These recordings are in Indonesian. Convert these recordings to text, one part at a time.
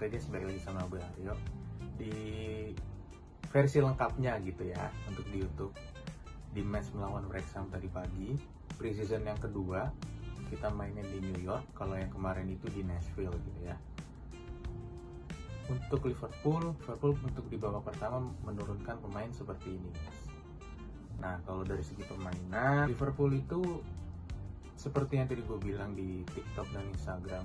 Oke guys, balik lagi sama gue Aryo di versi lengkapnya gitu ya untuk di YouTube. Di match melawan Wrexham tadi pagi, preseason yang kedua, kita mainnya di New York. Kalau yang kemarin itu di Nashville gitu ya. Untuk Liverpool untuk di babak pertama menurunkan pemain seperti ini guys. Nah, kalau dari segi permainan, Liverpool itu seperti yang tadi gue bilang di TikTok dan Instagram,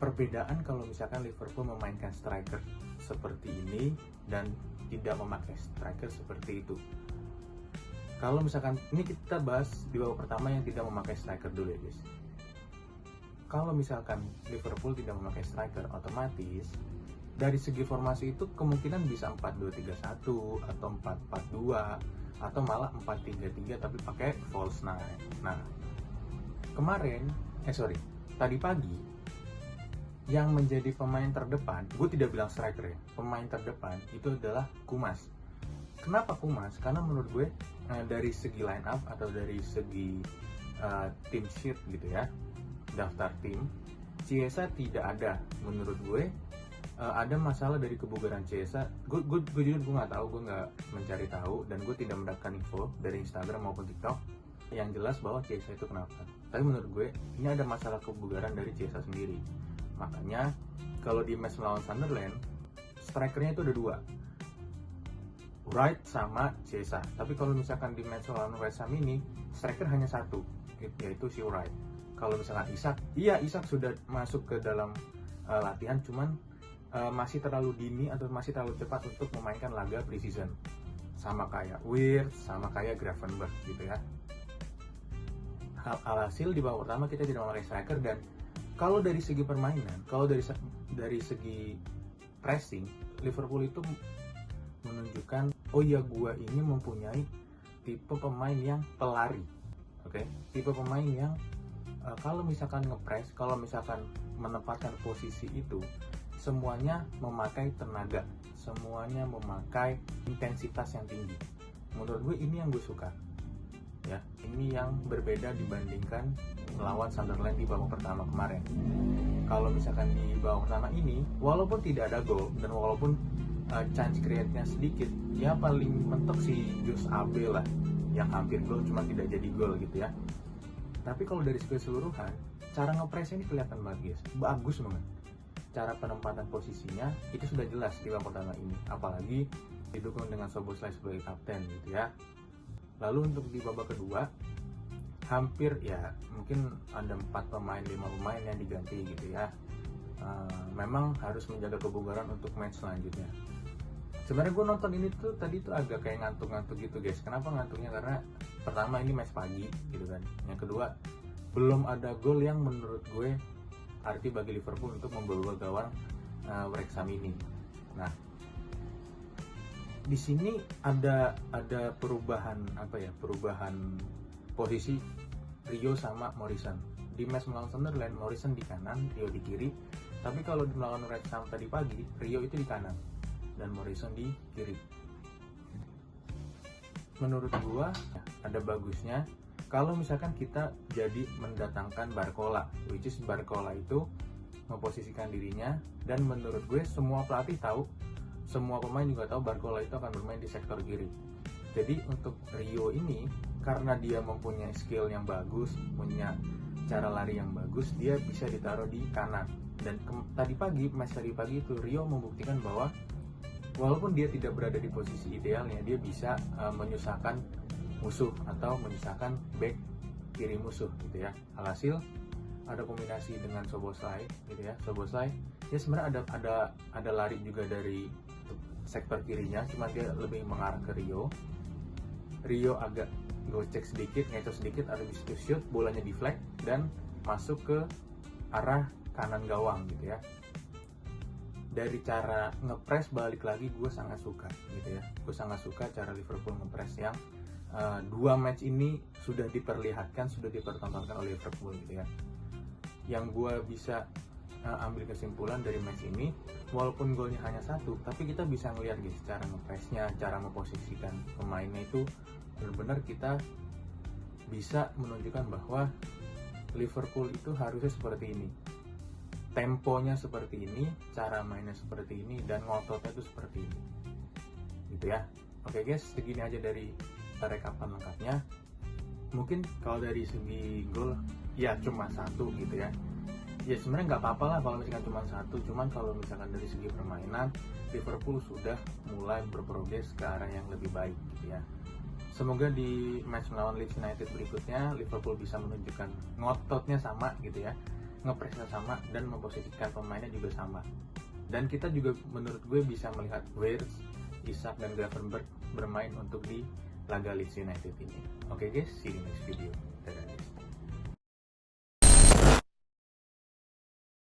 perbedaan kalau misalkan Liverpool memainkan striker seperti ini dan tidak memakai striker seperti itu. Kalau misalkan ini kita bahas di babak pertama yang tidak memakai striker dulu ya guys. Kalau misalkan Liverpool tidak memakai striker, otomatis dari segi formasi itu kemungkinan bisa 4-2-3-1 atau 4-4-2 atau malah 4-3-3 tapi pakai false nine. Nah, tadi pagi yang menjadi pemain terdepan, gue tidak bilang striker ya, pemain terdepan itu adalah Kumas. Kenapa Kumas? Karena menurut gue dari segi line up atau dari segi team sheet gitu ya, daftar tim, Chiesa tidak ada. Menurut gue ada masalah dari kebugaran Chiesa. Gue jujur gue nggak tahu, gue nggak mencari tahu dan gue tidak mendapatkan info dari Instagram maupun TikTok yang jelas bahwa Chiesa itu kenapa. Tapi menurut gue ini ada masalah kebugaran dari Chiesa sendiri. Makanya kalau di match melawan Sunderland, strikernya itu ada dua, Wright sama Chiesa. Tapi kalau misalkan di match melawan West Ham ini, striker hanya satu, yaitu si Wright. Kalau misalkan Isak sudah masuk ke dalam latihan, cuman masih terlalu dini atau masih terlalu cepat untuk memainkan laga preseason. Sama kayak Weir, sama kayak Gravenberch gitu ya. Alhasil di babak pertama kita tidak memakai striker, dan kalau dari segi permainan, kalau dari segi pressing, Liverpool itu menunjukkan, oh ya gua ini mempunyai tipe pemain yang pelari, oke? Tipe pemain yang kalau misalkan ngepres, kalau misalkan menempatkan posisi itu, semuanya memakai tenaga, semuanya memakai intensitas yang tinggi. Menurut gue ini yang gue suka. Ya, ini yang berbeda dibandingkan melawan Sunderland di babak pertama kemarin. Kalau misalkan di babak pertama ini, walaupun tidak ada gol dan walaupun chance create-nya sedikit, ya paling mentok si Jus Abe lah yang hampir gol cuma tidak jadi gol gitu ya. Tapi kalau dari keseluruhan, cara ngepresnya ini kelihatan banget guys, bagus banget. Cara penempatan posisinya itu sudah jelas di babak pertama ini, apalagi didukung dengan Szoboszlai sebagai kapten gitu ya. Lalu untuk di babak kedua, hampir ya mungkin ada 4 pemain, 5 pemain yang diganti gitu ya. Memang harus menjaga kebugaran untuk match selanjutnya. Sebenarnya gue nonton ini tuh tadi tuh agak kayak ngantuk-ngantuk gitu guys. Kenapa ngantuknya? Karena pertama ini match pagi gitu kan. Yang kedua, belum ada gol yang menurut gue arti bagi Liverpool untuk membawa gawang Wrexham ini. Nah, di sini ada perubahan perubahan posisi Rio sama Morrison. Di match melawan Sunderland, Morrison di kanan, Rio di kiri. Tapi kalau di melawan Wrexham tadi pagi, Rio itu di kanan dan Morrison di kiri. Menurut gua ada bagusnya kalau misalkan kita jadi mendatangkan Barcola, which is Barcola itu memposisikan dirinya, dan menurut gue semua pelatih tahu, semua pemain juga tahu Barcola itu akan bermain di sektor kiri. Jadi untuk Rio ini, karena dia mempunyai skill yang bagus, punya cara lari yang bagus, dia bisa ditaruh di kanan. Dan match tadi pagi itu Rio membuktikan bahwa walaupun dia tidak berada di posisi idealnya, dia bisa menyusahkan musuh atau menyusahkan back kiri musuh gitu ya. Alhasil ada kombinasi dengan Szoboszlai gitu ya. Szoboszlai dia sebenarnya ada lari juga dari sektor kirinya, cuma dia lebih mengarah ke Rio. Rio agak gocek sedikit, ngeco sedikit, ada di situ shoot, bolanya deflect dan masuk ke arah kanan gawang gitu ya. Dari cara ngepres balik lagi gue sangat suka gitu ya. Gue sangat suka cara Liverpool ngepres yang 2 match ini sudah diperlihatkan, sudah dipertontonkan oleh Liverpool gitu ya. Yang gue bisa ambil kesimpulan dari match ini, walaupun golnya hanya 1, tapi kita bisa ngeliat guys cara ngepresnya, cara memposisikan pemainnya itu benar-benar kita bisa menunjukkan bahwa Liverpool itu harusnya seperti ini. temponya seperti ini, cara mainnya seperti ini, dan ngototnya itu seperti ini gitu ya. Oke guys, segini aja dari rekapan lengkapnya. Mungkin kalau dari segi gol ya cuma satu gitu ya. Ya sebenarnya nggak apa-apa lah kalau misalkan cuma satu, cuman kalau misalkan dari segi permainan Liverpool sudah mulai berprogres ke arah yang lebih baik gitu ya. Semoga di match melawan Leeds United berikutnya Liverpool bisa menunjukkan ngototnya sama gitu ya, ngepresnya sama, dan memposisikan pemainnya juga sama. Dan kita juga menurut gue bisa melihat Weghorst, Isak, dan Gravenberch bermain untuk di laga Leeds United ini. Oke guys, see you next video. Dadah.